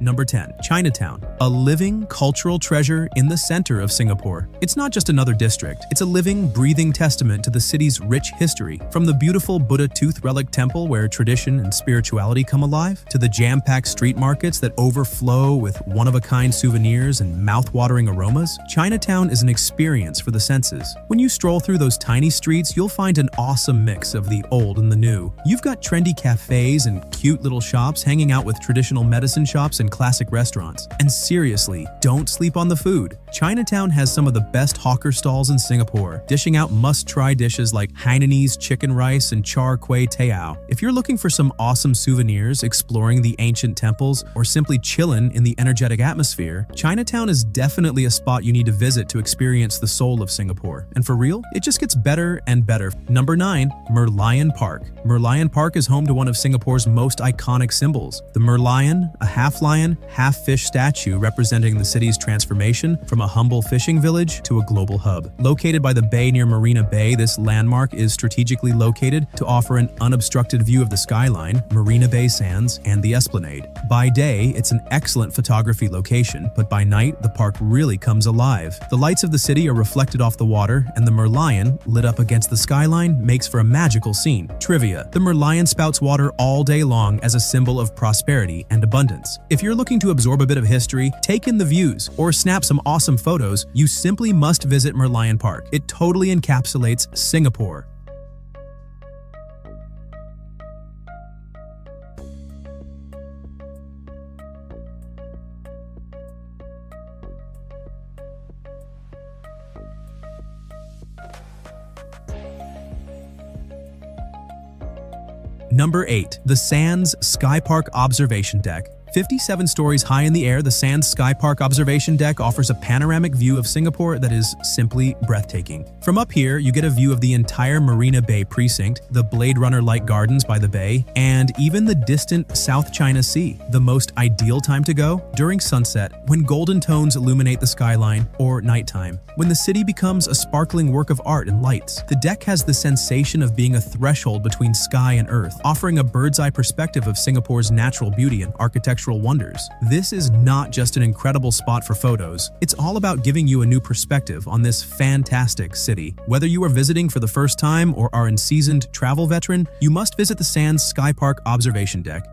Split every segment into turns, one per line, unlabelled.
Number 10. Chinatown, a living cultural treasure in the center of Singapore. It's not just another district, it's a living, breathing testament to the city's rich history. From the beautiful Buddha tooth relic temple where tradition and spirituality come alive, to the jam-packed street markets that overflow with one-of-a-kind souvenirs and mouth-watering aromas, Chinatown is an experience for the senses. When you stroll through those tiny streets, you'll find an awesome mix of the old and the new. You've got trendy cafes and cute little shops hanging out with traditional medicine shops and classic restaurants. And seriously, don't sleep on the food. Chinatown has some of the best hawker stalls in Singapore, dishing out must-try dishes like Hainanese chicken rice and char kway teow. If you're looking for some awesome souvenirs, exploring the ancient temples, or simply chillin' in the energetic atmosphere, Chinatown is definitely a spot you need to visit to experience the soul of Singapore. And for real, it just gets better and better. Number 9. Merlion Park. Merlion Park is home to one of Singapore's most iconic symbols, the Merlion, a half-lion, half-fish statue representing the city's transformation from a humble fishing village to a global hub. Located by the bay near Marina Bay, this landmark is strategically located to offer an unobstructed view of the skyline, Marina Bay Sands, and the Esplanade. By day, it's an excellent photography location, but by night, the park really comes alive. The lights of the city are reflected off the water, and the Merlion, lit up against the skyline, makes for a magical scene. Trivia: the Merlion spouts water all day long as a symbol of prosperity and abundance. If you're looking to absorb a bit of history, take in the views, or snap some awesome photos, you simply must visit Merlion Park. It totally encapsulates Singapore. Number 8. The Sands SkyPark Observation Deck. 57 stories high in the air, the Sands SkyPark Observation Deck offers a panoramic view of Singapore that is simply breathtaking. From up here, you get a view of the entire Marina Bay precinct, the Blade Runner-like gardens by the bay, and even the distant South China Sea. The most ideal time to go? During sunset, when golden tones illuminate the skyline, or nighttime, when the city becomes a sparkling work of art and lights. The deck has the sensation of being a threshold between sky and earth, offering a bird's-eye perspective of Singapore's natural beauty and architectural wonders. This is not just an incredible spot for photos, it's all about giving you a new perspective on this fantastic city. Whether you are visiting for the first time or are a seasoned travel veteran, you must visit the Sands SkyPark Observation Deck.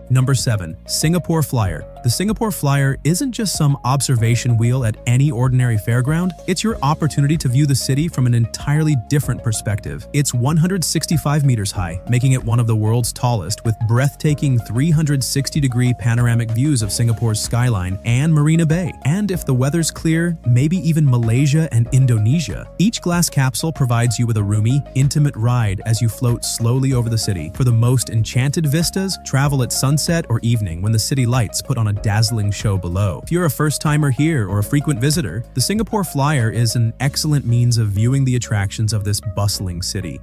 Number 7. Singapore Flyer. The Singapore Flyer isn't just some observation wheel at any ordinary fairground, it's your opportunity to view the city from an entirely different perspective. It's 165 meters high, making it one of the world's tallest, with breathtaking 360-degree panoramic views of Singapore's skyline and Marina Bay. And if the weather's clear, maybe even Malaysia and Indonesia. Each glass capsule provides you with a roomy, intimate ride as you float slowly over the city. For the most enchanted vistas, travel at sunset or evening when the city lights put on a dazzling show below. If you're a first-timer here or a frequent visitor, the Singapore Flyer is an excellent means of viewing the attractions of this bustling city.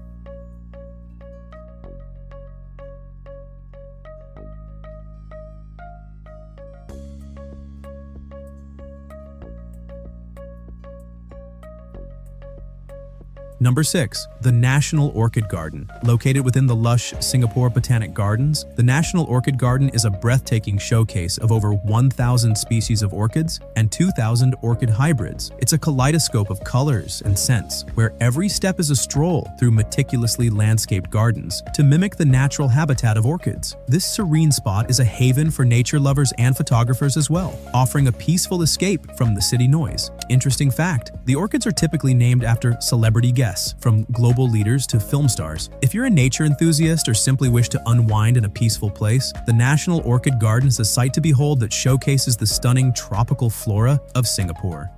Number 6. The National Orchid Garden. Located within the lush Singapore Botanic Gardens, the National Orchid Garden is a breathtaking showcase of over 1,000 species of orchids and 2,000 orchid hybrids. It's a kaleidoscope of colors and scents, where every step is a stroll through meticulously landscaped gardens to mimic the natural habitat of orchids. This serene spot is a haven for nature lovers and photographers as well, offering a peaceful escape from the city noise. Interesting fact, the orchids are typically named after celebrity guests, from global leaders to film stars. If you're a nature enthusiast or simply wish to unwind in a peaceful place, the National Orchid Garden is a sight to behold that showcases the stunning tropical flora of Singapore.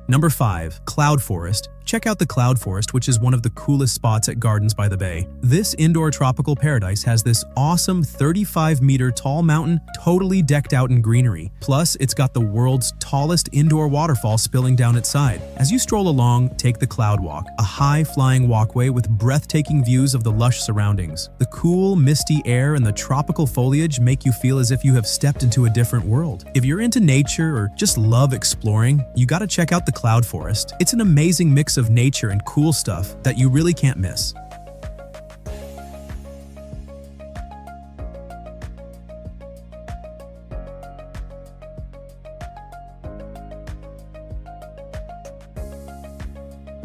Number 5. Cloud Forest. Check out the Cloud Forest, which is one of the coolest spots at Gardens by the Bay. This indoor tropical paradise has this awesome 35-meter tall mountain totally decked out in greenery. Plus, it's got the world's tallest indoor waterfall spilling down its side. As you stroll along, take the Cloud Walk, a high-flying walkway with breathtaking views of the lush surroundings. The cool, misty air and the tropical foliage make you feel as if you have stepped into a different world. If you're into nature or just love exploring, you gotta check out the Cloud Forest. It's an amazing mix of nature and cool stuff that you really can't miss.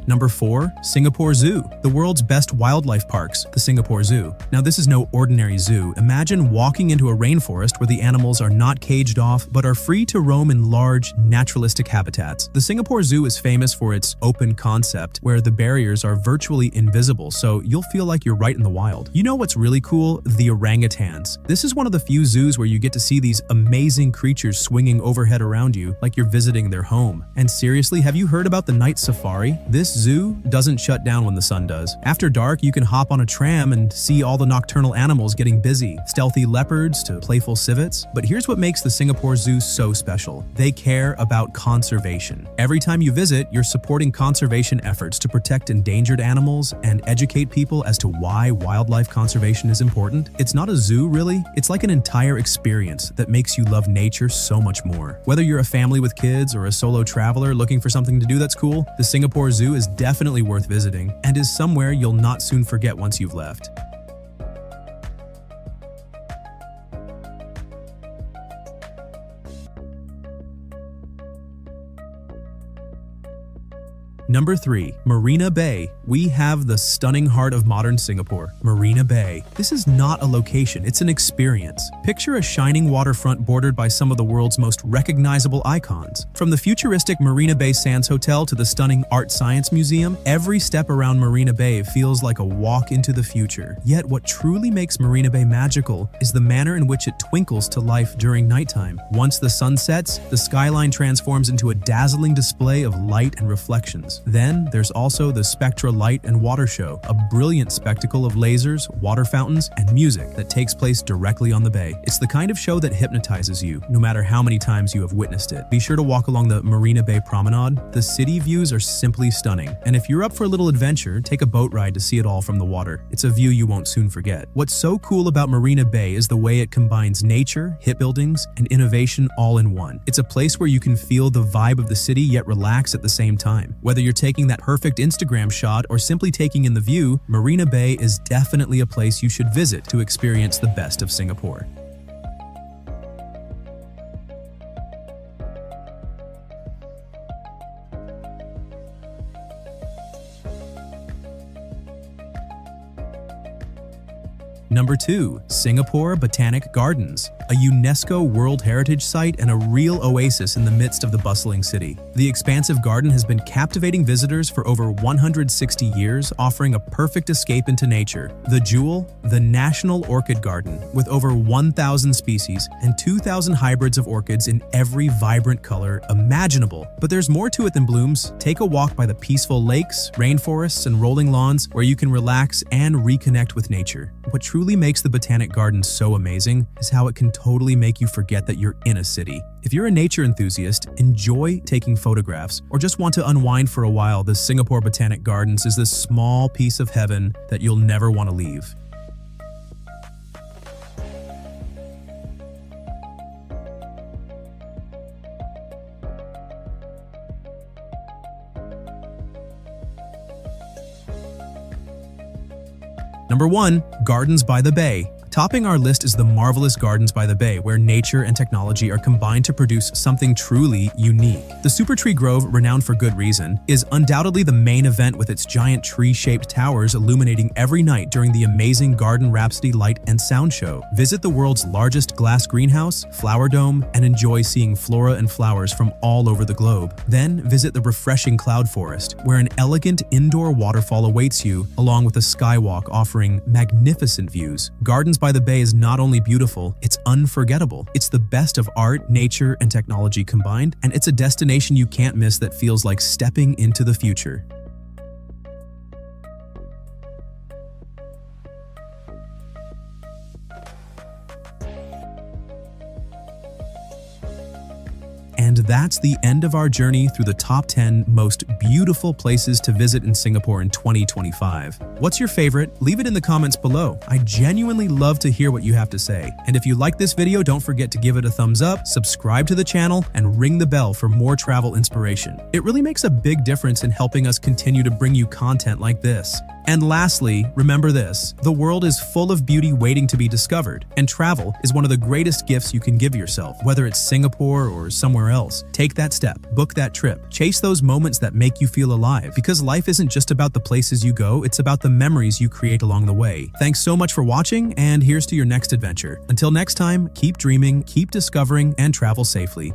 Number 4. Singapore Zoo, the world's best wildlife parks, the Singapore Zoo. Now, this is no ordinary zoo. Imagine walking into a rainforest where the animals are not caged off, but are free to roam in large, naturalistic habitats. The Singapore Zoo is famous for its open concept, where the barriers are virtually invisible, so you'll feel like you're right in the wild. You know what's really cool? The orangutans. This is one of the few zoos where you get to see these amazing creatures swinging overhead around you like you're visiting their home. And seriously, have you heard about the night safari? This zoo doesn't shut down when the sun does. After dark, you can hop on a tram and see all the nocturnal animals getting busy, stealthy leopards to playful civets. But here's what makes the Singapore Zoo so special. They care about conservation. Every time you visit, you're supporting conservation efforts to protect endangered animals and educate people as to why wildlife conservation is important. It's not a zoo, really. It's like an entire experience that makes you love nature so much more. Whether you're a family with kids or a solo traveler looking for something to do that's cool, the Singapore Zoo is definitely worth visiting and is somewhere you'll not soon forget once you've left. Number 3. Marina Bay. We have the stunning heart of modern Singapore, Marina Bay. This is not a location, it's an experience. Picture a shining waterfront bordered by some of the world's most recognizable icons. From the futuristic Marina Bay Sands Hotel to the stunning Art Science Museum, every step around Marina Bay feels like a walk into the future. Yet what truly makes Marina Bay magical is the manner in which it twinkles to life during nighttime. Once the sun sets, the skyline transforms into a dazzling display of light and reflections. Then there's also the Spectra Light and Water Show, a brilliant spectacle of lasers, water fountains, and music that takes place directly on the bay. It's the kind of show that hypnotizes you, no matter how many times you have witnessed it. Be sure to walk along the Marina Bay Promenade. The city views are simply stunning, and if you're up for a little adventure, take a boat ride to see it all from the water. It's a view you won't soon forget. What's so cool about Marina Bay is the way it combines nature, hip buildings, and innovation all in one. It's a place where you can feel the vibe of the city yet relax at the same time. Whether you're taking that perfect Instagram shot or simply taking in the view, Marina Bay is definitely a place you should visit to experience the best of Singapore. Number 2. Singapore Botanic Gardens, a UNESCO World Heritage Site and a real oasis in the midst of the bustling city. The expansive garden has been captivating visitors for over 160 years, offering a perfect escape into nature. The jewel, the National Orchid Garden, with over 1,000 species and 2,000 hybrids of orchids in every vibrant color imaginable. But there's more to it than blooms. Take a walk by the peaceful lakes, rainforests, and rolling lawns where you can relax and reconnect with nature. What truly makes the Botanic Garden so amazing is how it can totally make you forget that you're in a city. If you're a nature enthusiast, enjoy taking photographs, or just want to unwind for a while, the Singapore Botanic Gardens is this small piece of heaven that you'll never want to leave. Number 1. Gardens by the Bay. Topping our list is the marvelous Gardens by the Bay, where nature and technology are combined to produce something truly unique. The SuperTree Grove, renowned for good reason, is undoubtedly the main event with its giant tree-shaped towers illuminating every night during the amazing Garden Rhapsody light and sound show. Visit the world's largest glass greenhouse, flower dome, and enjoy seeing flora and flowers from all over the globe. Then visit the refreshing Cloud Forest, where an elegant indoor waterfall awaits you, along with a skywalk offering magnificent views. Gardens by the Bay is not only beautiful, it's unforgettable. It's the best of art, nature, and technology combined, and it's a destination you can't miss that feels like stepping into the future. And that's the end of our journey through the top 10 most beautiful places to visit in Singapore in 2025. What's your favorite? Leave it in the comments below. I genuinely love to hear what you have to say. And if you like this video, don't forget to give it a thumbs up, subscribe to the channel, and ring the bell for more travel inspiration. It really makes a big difference in helping us continue to bring you content like this. And lastly, remember this: the world is full of beauty waiting to be discovered, and travel is one of the greatest gifts you can give yourself, whether it's Singapore or somewhere else. Take that step, book that trip, chase those moments that make you feel alive, because life isn't just about the places you go, it's about the memories you create along the way. Thanks so much for watching, and here's to your next adventure. Until next time, keep dreaming, keep discovering, and travel safely.